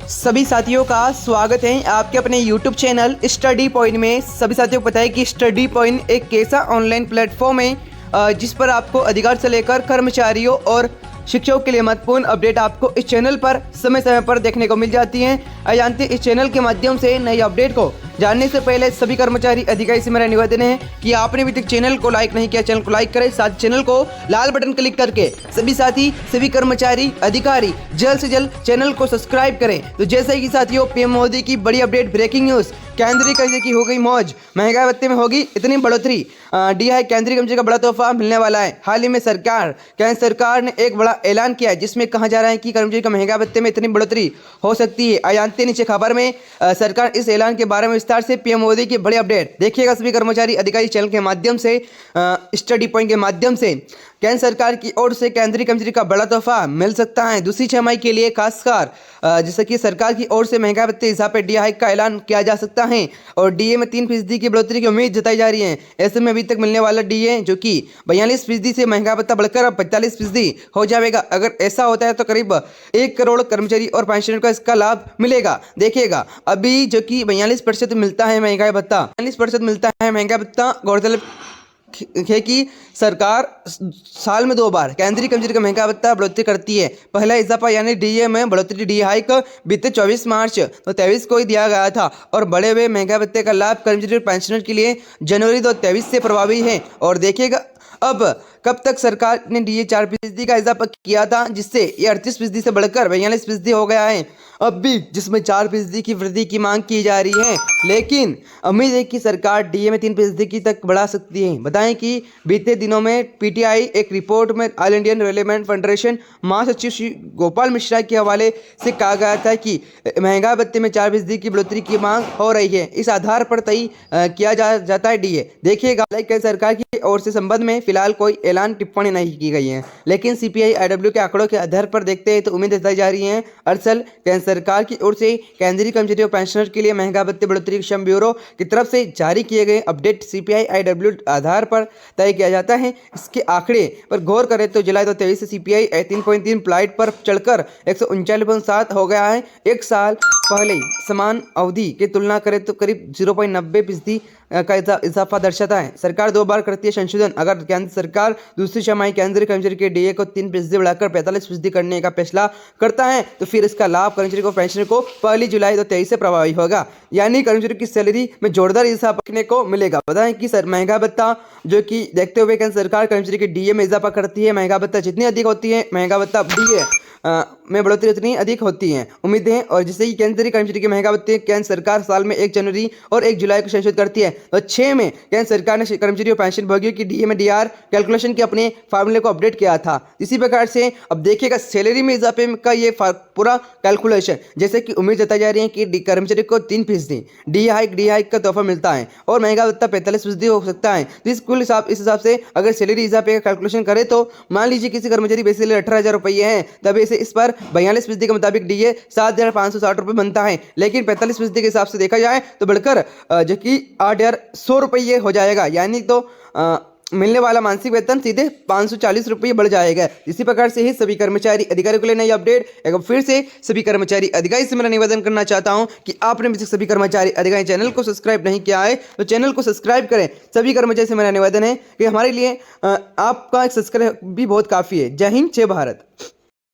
सभी साथियों का स्वागत है आपके अपने YouTube चैनल स्टडी पॉइंट में। सभी साथियों को पता है कि स्टडी पॉइंट एक ऐसा ऑनलाइन प्लेटफॉर्म है जिस पर आपको अधिकार से लेकर कर्मचारियों और शिक्षकों के लिए महत्वपूर्ण अपडेट आपको इस चैनल पर समय समय पर देखने को मिल जाती हैं। जानते इस चैनल के माध्यम से नई अपडेट को जानने से पहले सभी कर्मचारी अधिकारी से मेरा निवेदन है कि आपने अभी तक चैनल को लाइक नहीं किया, चैनल को लाइक करें, साथ चैनल को लाल बटन क्लिक करके सभी साथी सभी कर्मचारी अधिकारी जल्द से जल्द चैनल को सब्सक्राइब करें। तो जैसे कि साथियों पीएम मोदी की बड़ी अपडेट, ब्रेकिंग न्यूज़, केंद्रीय कर्जे की हो गई मौज, महंगाई भत्ते में होगी इतनी बढ़ोतरी, DI केंद्रीय कर्मचारी का बड़ा तोहफा मिलने वाला है। हाल ही में केंद्र सरकार ने एक बड़ा ऐलान किया है जिसमें कहा जा रहा है कि कर्मचारी का महंगाई भत्ते में इतनी बढ़ोतरी हो सकती है। जानते नीचे खबर में सरकार इस ऐलान के बारे में विस्तार से पीएम मोदी की बड़ी अपडेट देखिएगा सभी कर्मचारी अधिकारी चैनल के माध्यम से, स्टडी पॉइंट के माध्यम से। केंद्र सरकार की ओर से केंद्रीय कर्मचारी का बड़ा तोहफा मिल सकता है दूसरी छमाही के लिए, खासकर जैसे कि सरकार की ओर से महंगाई भत्ते इजाफे DI हाइक का ऐलान किया जा सकता है और DA में 3% की बढ़ोतरी की उम्मीद जताई जा रही है। ऐसे में अभी तक मिलने वाला DA जो कि 42% से महंगा भत्ता बढ़कर अब 45% हो जाएगा। अगर ऐसा होता है तो करीब 1 करोड़ कर्मचारी और पेंशनर को इसका लाभ मिलेगा। देखिएगा अभी जो कि 42% मिलता है महंगाई भत्ता, 42% मिलता है महंगा भत्ता। गौरतलब है कि सरकार साल में 2 बार केंद्रीय कर्मचारी का महंगा भत्ता बढ़ोतरी करती है। पहला इजाफा यानी DA में बढ़ोतरी DI हाइक बीते 24 मार्च तो 23 को ही दिया गया था और बढ़े हुए महंगा भत्ते का लाभ कर्मचारी और पेंशनर के लिए जनवरी 2023 से प्रभावी है। और देखिएगा अब कब तक सरकार ने DA 4% का इजाफा किया था जिससे ये 38% से बढ़कर 42% हो गया है अब भी, जिसमें 4% की वृद्धि की मांग की जा रही है। लेकिन उम्मीद है कि सरकार DA में 3% की तक बढ़ा सकती है। बताएं कि बीते दिनों में PTI एक रिपोर्ट में ऑल इंडियन रेलिवेंट फेडरेशन महासचिव श्री गोपाल मिश्रा के हवाले से कहा गया था कि महंगा भत्ते में 4% की बढ़ोतरी की मांग हो रही है। इस आधार पर तय किया जाता है DA। देखिएगा सरकार की ओर से संबंध में फिलहाल कोई ऐलान टिप्पणी नहीं की गई है, लेकिन CPI IW के आंकड़ों के आधार पर देखते हैं तो उम्मीद जताई जा रही है। अरसल केंद्र सरकार की ओर से केंद्रीय कर्मचारी और पेंशनर के लिए महंगा भत्ते बढ़ोतरी श्रम ब्यूरो की तरफ से जारी किए गए अपडेट CPI IW आधार पर तय किया जाता है। इसके आंकड़े पर गौर करें तो जुलाई 2023 से CPI 3.3 प्लाइट पर चढ़कर 139.7 हो गया है। एक साल पहले समान अवधि की तुलना करें तो करीब 0.90% का इजाफा दर्शाता है। सरकार 2 बार करती है संशोधन। अगर केंद्र सरकार दूसरी छमाही केंद्रीय कर्मचारी के DA को 3% बढ़ाकर 45% करने का फैसला करता है तो फिर इसका लाभ कर्मचारी को पेंशनर को 1 जुलाई 2023 से प्रभावी होगा, यानी कर्मचारी की सैलरी में जोरदार इजाफा देखने को मिलेगा। बताएं कि सर महंगा भत्ता जो कि देखते हुए केंद्र सरकार कर्मचारी के DA में इजाफा करती है। महंगा भत्ता जितनी अधिक होती है महंगा भत्ता DA में बढ़ोतरी उतनी अधिक होती है उम्मीदें। और जिससे कि केंद्रीय कर्मचारी के महंगा भत्ते केंद्र सरकार साल में 1 जनवरी और 1 जुलाई को संशोधित करती है। तो 6 में केंद्र सरकार ने कर्मचारी और पेंशन भोगियों की DA में DR कैलकुलेशन के अपने फार्मूले को अपडेट किया था। इसी प्रकार से अब देखिएगा सैलरी में इजाफे का ये पूरा कैलकुलेशन, जैसे कि उम्मीद जताई जा रही है कि कर्मचारी को 3% DI हाइक का तोहफा मिलता है और महंगा भत्ता 45% हो सकता है। तो इस हिसाब से अगर सैलरी इजाफे का कैलकुलेशन करें तो मान लीजिए किसी कर्मचारी बेसिक 18,000 रुपये है, तब इस पर 42% के मुताबिक DA 7,560 रुपये बनता है। लेकिन 45% के हिसाब से देखा जाए तो बढ़कर जो कि 8,100 रुपये हो जाएगा, यानी तो मिलने वाला मानसिक वेतन सीधे 540 रुपये बढ़ जाएगा। इसी प्रकार से ही सभी कर्मचारी अधिकारी को लेना ये अपडेट एक फिर से सभी कर्मचारी अधिकारी से मेरा निवेदन करना चाहता हूं कि आपने भी सभी कर्मचारी अधिकारी चैनल को सब्सक्राइब नहीं किया है तो चैनल को सब्सक्राइब करें। सभी कर्मचारी से मेरा निवेदन है कि हमारे लिए आपका एक सब्सक्राइब भी बहुत काफ़ी है। जय हिंद, जय भारत।